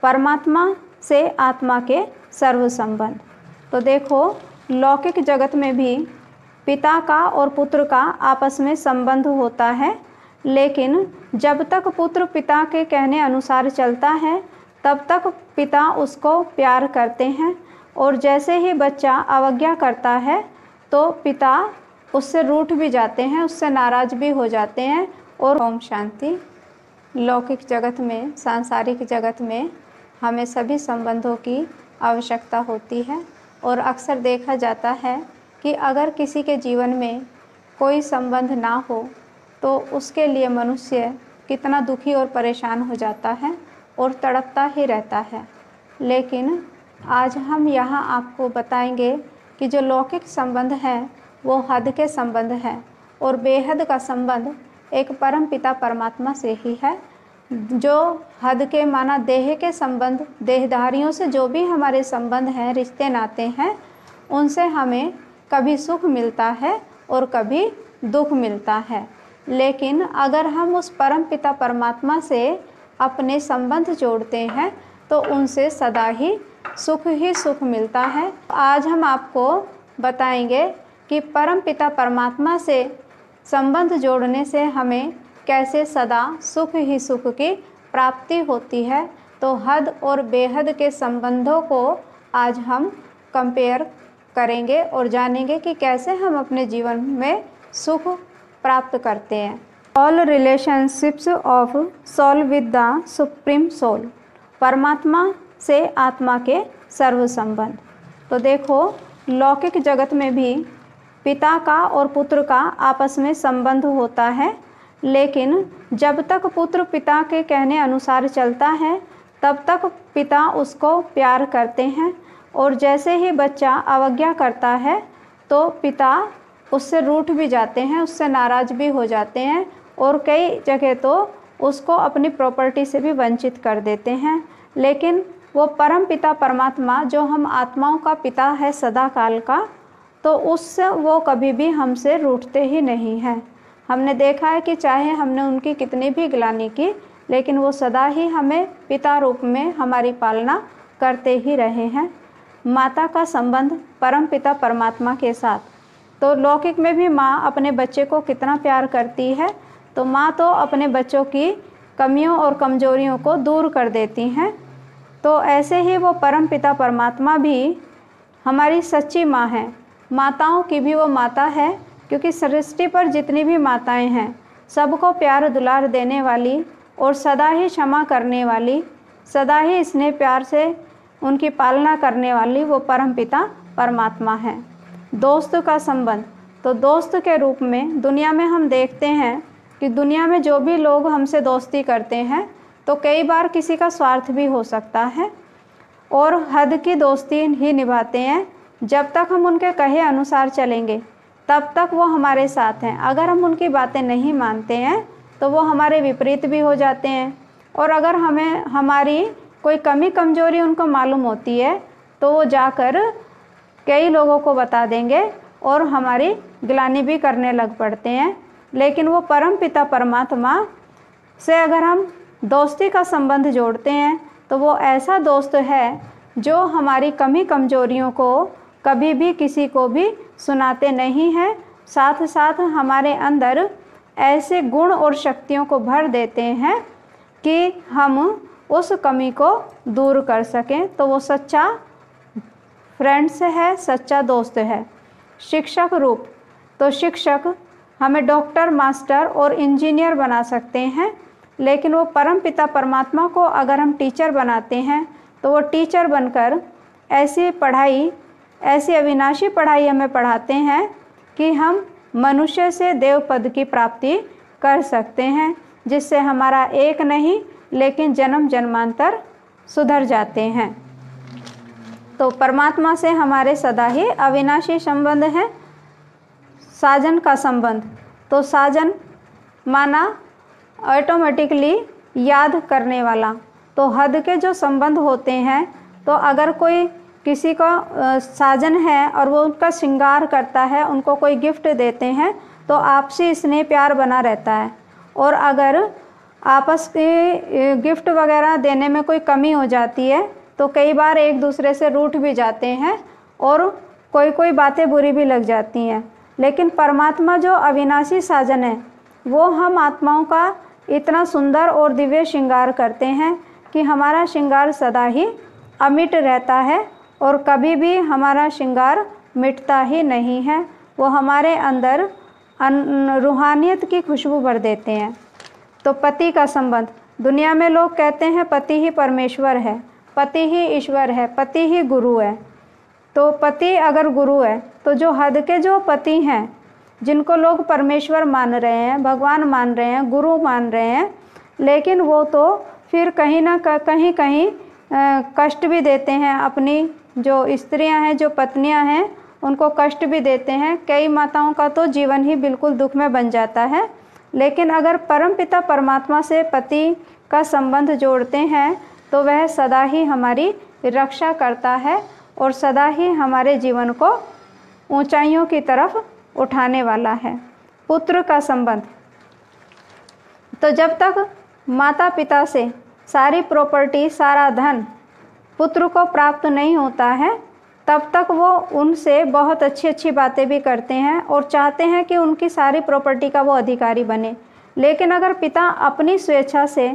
परमात्मा से आत्मा के सर्व संबंध। तो देखो, लौकिक जगत में भी पिता का और पुत्र का आपस में संबंध होता है, लेकिन जब तक पुत्र पिता के कहने अनुसार चलता है तब तक पिता उसको प्यार करते हैं, और जैसे ही बच्चा अवज्ञा करता है तो पिता उससे रूठ भी जाते हैं, उससे नाराज़ भी हो जाते हैं। और ओम शांति। लौकिक जगत में, सांसारिक जगत में हमें सभी संबंधों की आवश्यकता होती है, और अक्सर देखा जाता है कि अगर किसी के जीवन में कोई संबंध ना हो तो उसके लिए मनुष्य कितना दुखी और परेशान हो जाता है और तड़पता ही रहता है। लेकिन आज हम यहाँ आपको बताएंगे कि जो लौकिक संबंध है वो हद के संबंध है, और बेहद का संबंध एक परम पिता परमात्मा से ही है। जो हद के माना देह के संबंध, देहधारियों से जो भी हमारे संबंध हैं, रिश्ते नाते हैं, उनसे हमें कभी सुख मिलता है और कभी दुख मिलता है। लेकिन अगर हम उस परम पिता परमात्मा से अपने संबंध जोड़ते हैं तो उनसे सदा ही सुख मिलता है। आज हम आपको बताएंगे कि परम पिता परमात्मा से संबंध जोड़ने से हमें कैसे सदा सुख ही सुख की प्राप्ति होती है। तो हद और बेहद के संबंधों को आज हम कंपेयर करेंगे और जानेंगे कि कैसे हम अपने जीवन में सुख प्राप्त करते हैं। All relationships of soul with the supreme soul. परमात्मा से आत्मा के सर्व संबंध। तो देखो, लौकिक जगत में भी पिता का और पुत्र का आपस में संबंध होता है, लेकिन जब तक पुत्र पिता के कहने अनुसार चलता है तब तक पिता उसको प्यार करते हैं, और जैसे ही बच्चा अवज्ञा करता है तो पिता उससे रूठ भी जाते हैं, उससे नाराज़ भी हो जाते हैं, और कई जगह तो उसको अपनी प्रॉपर्टी से भी वंचित कर देते हैं। लेकिन वो परम पिता परमात्मा जो हम आत्माओं का पिता है सदा काल का, तो उससे वो कभी भी हमसे रूठते ही नहीं हैं। हमने देखा है कि चाहे हमने उनकी कितनी भी ग्लानि की, लेकिन वो सदा ही हमें पिता रूप में हमारी पालना करते ही रहे हैं। माता का संबंध परम पिता परमात्मा के साथ। तो लौकिक में भी माँ अपने बच्चे को कितना प्यार करती है, तो माँ तो अपने बच्चों की कमियों और कमजोरियों को दूर कर देती हैं। तो ऐसे ही वो परम पिता परमात्मा भी हमारी सच्ची माँ है। माताओं की भी वो माता है, क्योंकि सृष्टि पर जितनी भी माताएं हैं सबको प्यार दुलार देने वाली और सदा ही क्षमा करने वाली, सदा ही स्नेह प्यार से उनकी पालना करने वाली वो परम पिता परमात्मा है। दोस्त का संबंध। तो दोस्त के रूप में दुनिया में हम देखते हैं कि दुनिया में जो भी लोग हमसे दोस्ती करते हैं तो कई बार किसी का स्वार्थ भी हो सकता है, और हद की दोस्ती ही निभाते हैं। जब तक हम उनके कहे अनुसार चलेंगे तब तक वो हमारे साथ हैं। अगर हम उनकी बातें नहीं मानते हैं तो वो हमारे विपरीत भी हो जाते हैं, और अगर हमें हमारी कोई कमी कमजोरी उनको मालूम होती है तो वो जाकर कई लोगों को बता देंगे और हमारी ग्लानि भी करने लग पड़ते हैं। लेकिन वो परम पिता परमात्मा से अगर हम दोस्ती का संबंध जोड़ते हैं तो वो ऐसा दोस्त है जो हमारी कमी कमजोरियों को कभी भी किसी को भी सुनाते नहीं हैं, साथ साथ हमारे अंदर ऐसे गुण और शक्तियों को भर देते हैं कि हम उस कमी को दूर कर सकें। तो वो सच्चा फ्रेंड्स है, सच्चा दोस्त है। शिक्षक रूप। तो शिक्षक हमें डॉक्टर, मास्टर और इंजीनियर बना सकते हैं, लेकिन वो परम पिता परमात्मा को अगर हम टीचर बनाते हैं तो वो टीचर बनकर ऐसी पढ़ाई, ऐसी अविनाशी पढ़ाई हमें पढ़ाते हैं कि हम मनुष्य से देव पद की प्राप्ति कर सकते हैं, जिससे हमारा एक नहीं लेकिन जन्म जन्मांतर सुधर जाते हैं। तो परमात्मा से हमारे सदा ही अविनाशी संबंध है। साजन का संबंध। तो साजन माना ऑटोमेटिकली याद करने वाला। तो हद के जो संबंध होते हैं, तो अगर कोई किसी का साजन है और वो उनका श्रृंगार करता है, उनको कोई गिफ्ट देते हैं, तो आपसी स्नेह प्यार बना रहता है। और अगर आपस के गिफ्ट वगैरह देने में कोई कमी हो जाती है तो कई बार एक दूसरे से रूठ भी जाते हैं और कोई कोई बातें बुरी भी लग जाती हैं। लेकिन परमात्मा जो अविनाशी साजन है वो हम आत्माओं का इतना सुंदर और दिव्य श्रृंगार करते हैं कि हमारा श्रृंगार सदा ही अमिट रहता है और कभी भी हमारा श्रृंगार मिटता ही नहीं है। वो हमारे अंदर रूहानियत की खुशबू भर देते हैं। तो पति का संबंध, दुनिया में लोग कहते हैं पति ही परमेश्वर है, पति ही ईश्वर है, पति ही गुरु है। तो पति अगर गुरु है तो जो हद के जो पति हैं जिनको लोग परमेश्वर मान रहे हैं, भगवान मान रहे हैं, गुरु मान रहे हैं, लेकिन वो तो फिर कहीं ना कहीं कष्ट भी देते हैं। अपनी जो स्त्रियां हैं, जो पत्नियां हैं, उनको कष्ट भी देते हैं। कई माताओं का तो जीवन ही बिल्कुल दुख में बन जाता है। लेकिन अगर परमपिता परमात्मा से पति का संबंध जोड़ते हैं तो वह सदा ही हमारी रक्षा करता है और सदा ही हमारे जीवन को ऊंचाइयों की तरफ उठाने वाला है। पुत्र का संबंध, तो जब तक माता पिता से सारी प्रॉपर्टी, सारा धन पुत्र को प्राप्त नहीं होता है तब तक वो उनसे बहुत अच्छी अच्छी बातें भी करते हैं और चाहते हैं कि उनकी सारी प्रॉपर्टी का वो अधिकारी बने। लेकिन अगर पिता अपनी स्वेच्छा से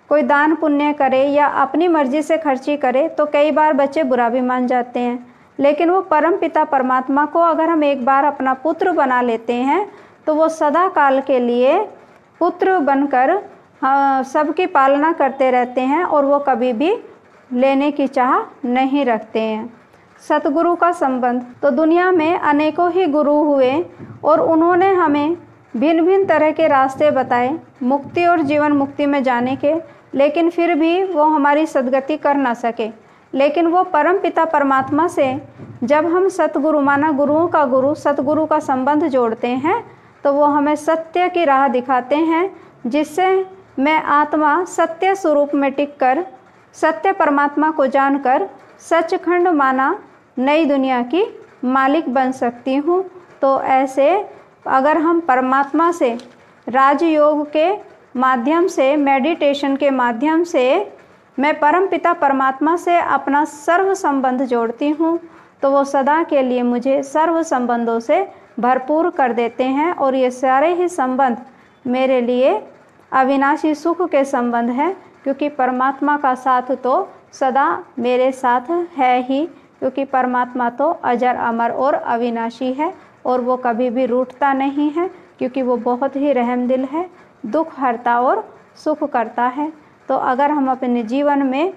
कोई दान पुण्य करे या अपनी मर्जी से खर्ची करे तो कई बार बच्चे बुरा भी मान जाते हैं। लेकिन वो परम पिता परमात्मा को अगर हम एक बार अपना पुत्र बना लेते हैं तो वो सदा काल के लिए पुत्र बनकर सबकी पालना करते रहते हैं और वो कभी भी लेने की चाह नहीं रखते हैं। सतगुरु का संबंध, तो दुनिया में अनेकों ही गुरु हुए और उन्होंने हमें भिन्न भिन्न तरह के रास्ते बताए मुक्ति और जीवन मुक्ति में जाने के, लेकिन फिर भी वो हमारी सद्गति कर ना सके। लेकिन वो परम पिता परमात्मा से जब हम सतगुरु, माना गुरुओं का गुरु, सतगुरु का संबंध जोड़ते हैं तो वो हमें सत्य की राह दिखाते हैं, जिससे मैं आत्मा सत्य स्वरूप में टिककर सत्य परमात्मा को जानकर सचखंड माना नई दुनिया की मालिक बन सकती हूँ। तो ऐसे अगर हम परमात्मा से राजयोग के माध्यम से, मेडिटेशन के माध्यम से मैं परम पिता परमात्मा से अपना सर्व संबंध जोड़ती हूँ तो वो सदा के लिए मुझे सर्व संबंधों से भरपूर कर देते हैं और ये सारे ही संबंध मेरे लिए अविनाशी सुख के संबंध हैं, क्योंकि परमात्मा का साथ तो सदा मेरे साथ है ही, क्योंकि परमात्मा तो अजर अमर और अविनाशी है और वो कभी भी रूठता नहीं है, क्योंकि वो बहुत ही रहमदिल है, दुख हरता और सुख करता है। तो अगर हम अपने जीवन में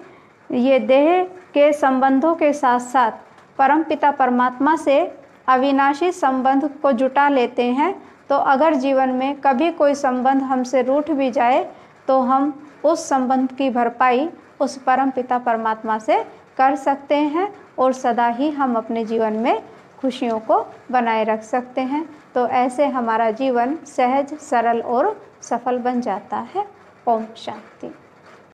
ये देह के संबंधों के साथ साथ परमपिता परमात्मा से अविनाशी संबंध को जुटा लेते हैं तो अगर जीवन में कभी कोई संबंध हमसे रूठ भी जाए तो हम उस संबंध की भरपाई उस परमपिता परमात्मा से कर सकते हैं और सदा ही हम अपने जीवन में खुशियों को बनाए रख सकते हैं। तो ऐसे हमारा जीवन सहज, सरल और सफल बन जाता है। ओम शांति।